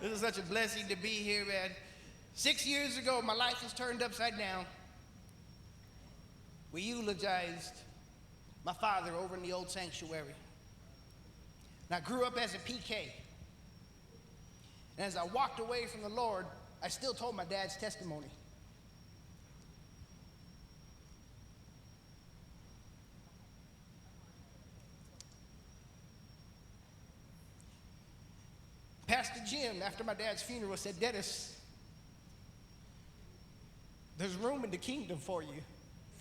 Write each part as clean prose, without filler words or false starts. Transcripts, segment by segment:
This is such a blessing to be here, man. 6 years ago, my life was turned upside down. We eulogized my father over in the old sanctuary. And I grew up as a PK. And as I walked away from the Lord, I still told my dad's testimony. Pastor Jim, after my dad's funeral, said, "Dennis, there's room in the kingdom for you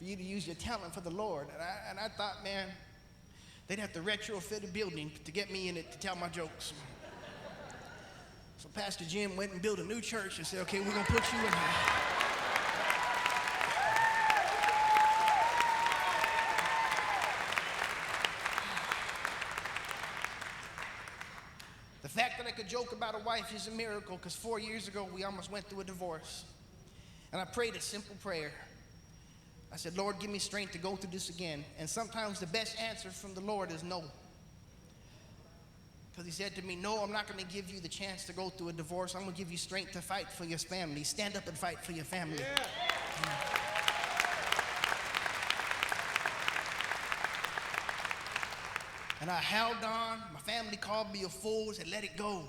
to use your talent for the Lord." And I thought, man, they'd have to retrofit a building to get me in it to tell my jokes. So Pastor Jim went and built a new church and said, "Okay, we're going to put you in here." The fact that I could joke about a wife is a miracle, because 4 years ago we almost went through a divorce. And I prayed a simple prayer. I said, "Lord, give me strength to go through this again." And sometimes the best answer from the Lord is no. Because he said to me, "No, I'm not going to give you the chance to go through a divorce. I'm going to give you strength to fight for your family. Stand up and fight for your family." Yeah. And I held on. My family called me a fool, said, "Let it go."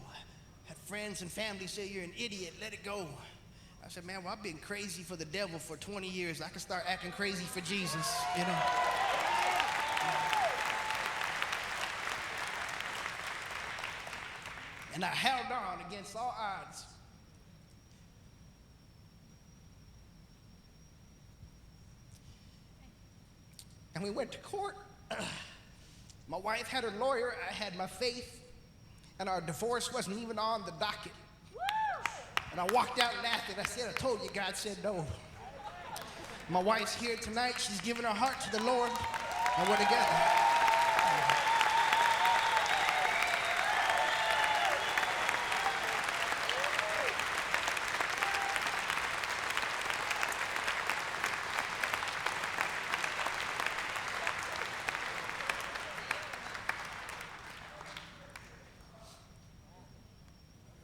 Had friends and family say, "You're an idiot, let it go." I said, "Man, well, I've been crazy for the devil for 20 years. I can start acting crazy for Jesus, you know." And I held on against all odds. And we went to court. My wife had her lawyer, I had my faith, and our divorce wasn't even on the docket. And I walked out laughing. I said, "I told you." God said no. My wife's here tonight. She's given her heart to the Lord, and we're together.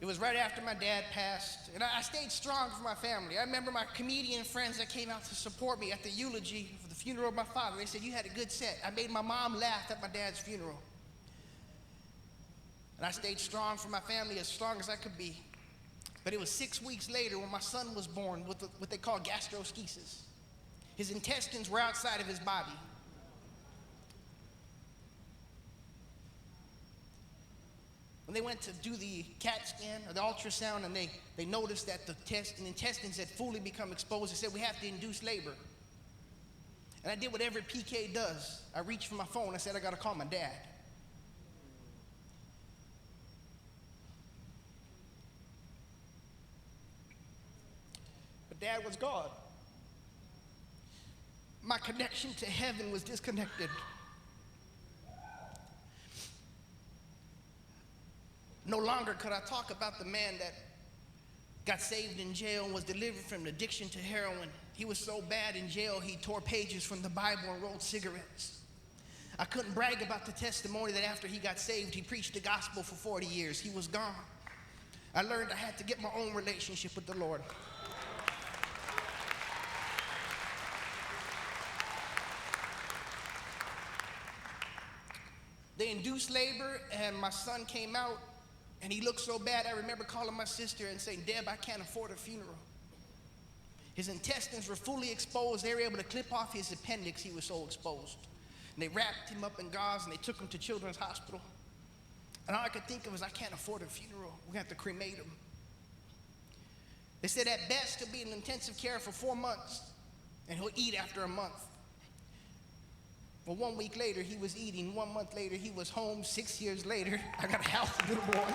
It was right after my dad passed, and I stayed strong for my family. I remember my comedian friends that came out to support me at the eulogy for the funeral of my father. They said, "You had a good set." I made my mom laugh at my dad's funeral. And I stayed strong for my family, as strong as I could be. But it was 6 weeks later when my son was born with what they call gastroschisis. His intestines were outside of his body. When they went to do the CAT scan or the ultrasound, and they noticed that the intestines had fully become exposed, they said, "We have to induce labor." And I did what every PK does. I reached for my phone. I said, "I got to call my dad." But Dad was gone. My connection to heaven was disconnected. No longer could I talk about the man that got saved in jail and was delivered from addiction to heroin. He was so bad in jail, he tore pages from the Bible and rolled cigarettes. I couldn't brag about the testimony that after he got saved, he preached the gospel for 40 years. He was gone. I learned I had to get my own relationship with the Lord. They induced labor, and my son came out. And he looked so bad, I remember calling my sister and saying, "Deb, I can't afford a funeral." His intestines were fully exposed. They were able to clip off his appendix. He was so exposed. And they wrapped him up in gauze, and they took him to Children's Hospital. And all I could think of was, I can't afford a funeral. We're going to have to cremate him. They said at best he'll be in intensive care for 4 months, and he'll eat after a month. Well, 1 week later, he was eating. 1 month later, he was home. 6 years later, I got a healthy little boy.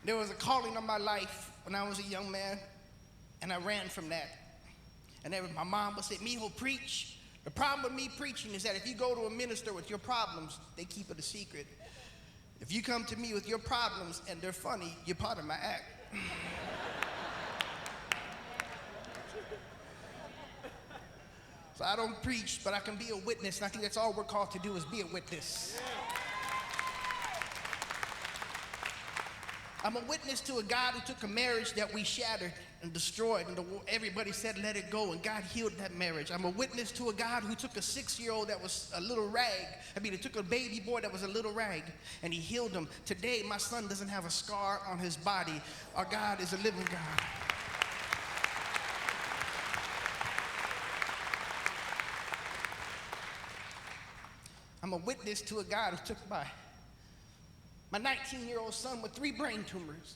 There was a calling on my life when I was a young man, and I ran from that. And my mom would say, "Mijo, preach." The problem with me preaching is that if you go to a minister with your problems, they keep it a secret. If you come to me with your problems and they're funny, you're part of my act. So I don't preach, but I can be a witness, and I think that's all we're called to do is be a witness. I'm a witness to a God who took a marriage that we shattered and destroyed, and everybody said let it go, and God healed that marriage. I'm a witness to a God who took a 6-year-old that was a little rag. He took a baby boy that was a little rag, and he healed him. Today, my son doesn't have a scar on his body. Our God is a living God. I'm a witness to a God who took my 19-year-old son with 3 brain tumors,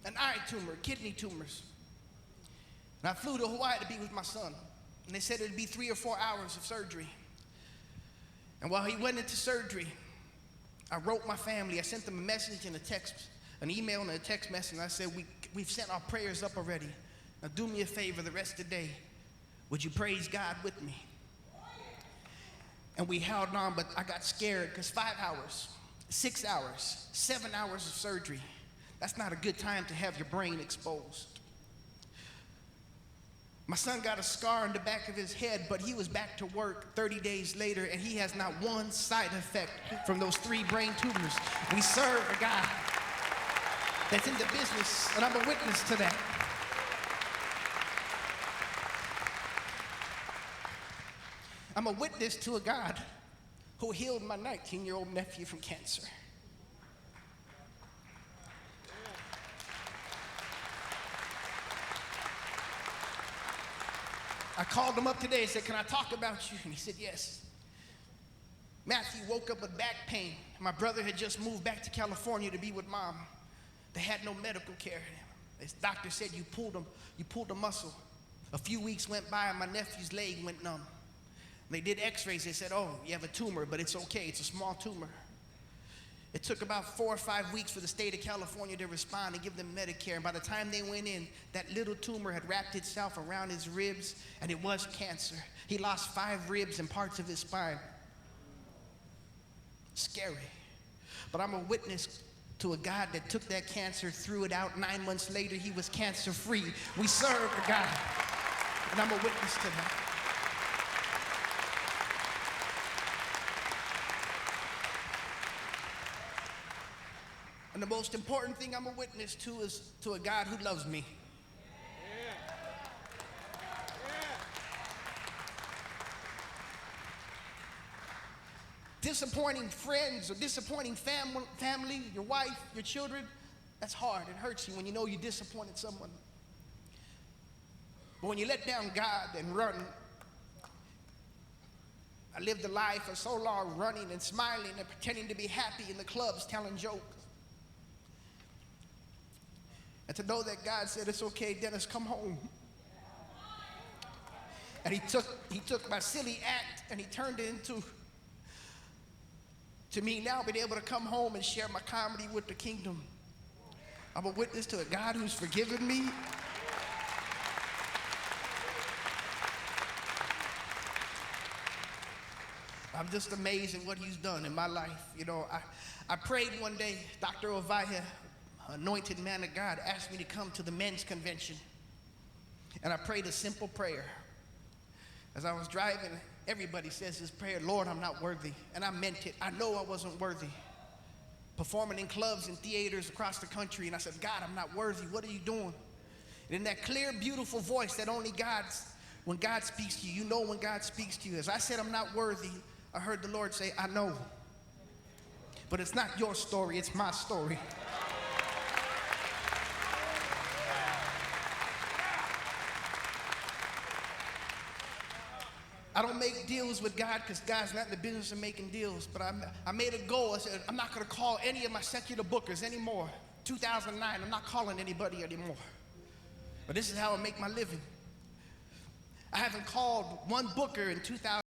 an eye tumor, kidney tumors. And I flew to Hawaii to be with my son. And they said it would be 3 or 4 hours of surgery. And while he went into surgery, I wrote my family. I sent them a message and a text, an email and a text message. And I said, we've sent our prayers up already. Now do me a favor the rest of the day. Would you praise God with me? And we held on, but I got scared because 5 hours, 6 hours, 7 hours of surgery, that's not a good time to have your brain exposed. My son got a scar on the back of his head, but he was back to work 30 days later, and he has not one side effect from those 3 brain tumors. We serve a God that's in the business, and I'm a witness to that. I'm a witness to a God who healed my 19-year-old nephew from cancer. I called him up today and said, can I talk about you? And he said, yes. Matthew woke up with back pain. My brother had just moved back to California to be with mom. They had no medical care. This doctor said, you pulled a muscle. A few weeks went by and my nephew's leg went numb. They did x-rays. They said, oh, you have a tumor, but it's okay. It's a small tumor. It took about 4 or 5 weeks for the state of California to respond and give them Medicare. And by the time they went in, that little tumor had wrapped itself around his ribs, and it was cancer. He lost 5 ribs and parts of his spine. Scary. But I'm a witness to a God that took that cancer, threw it out. 9 months later, he was cancer-free. We serve a God, and I'm a witness to that. And the most important thing I'm a witness to is to a God who loves me. Disappointing friends or disappointing family, your wife, your children, that's hard. It hurts you when you know you disappointed someone. But when you let down God and run, I lived a life for so long running and smiling and pretending to be happy in the clubs, telling jokes. And to know that God said, it's okay, Dennis, come home. And he took my silly act and he turned it into me now being able to come home and share my comedy with the kingdom. I'm a witness to a God who's forgiven me. I'm just amazed at what he's done in my life. You know, I prayed one day, Dr. Ovaya, anointed man of God, asked me to come to the men's convention. And I prayed a simple prayer. As I was driving, everybody says this prayer, Lord, I'm not worthy. And I meant it. I know I wasn't worthy. Performing in clubs and theaters across the country. And I said, God, I'm not worthy. What are you doing? And in that clear, beautiful voice that only when God speaks to you, you know when God speaks to you. As I said, I'm not worthy, I heard the Lord say, I know. But it's not your story, it's my story. I don't make deals with God because God's not in the business of making deals, but I made a goal. I said, I'm not going to call any of my secular bookers anymore. 2009, I'm not calling anybody anymore. But this is how I make my living. I haven't called one booker in 2000.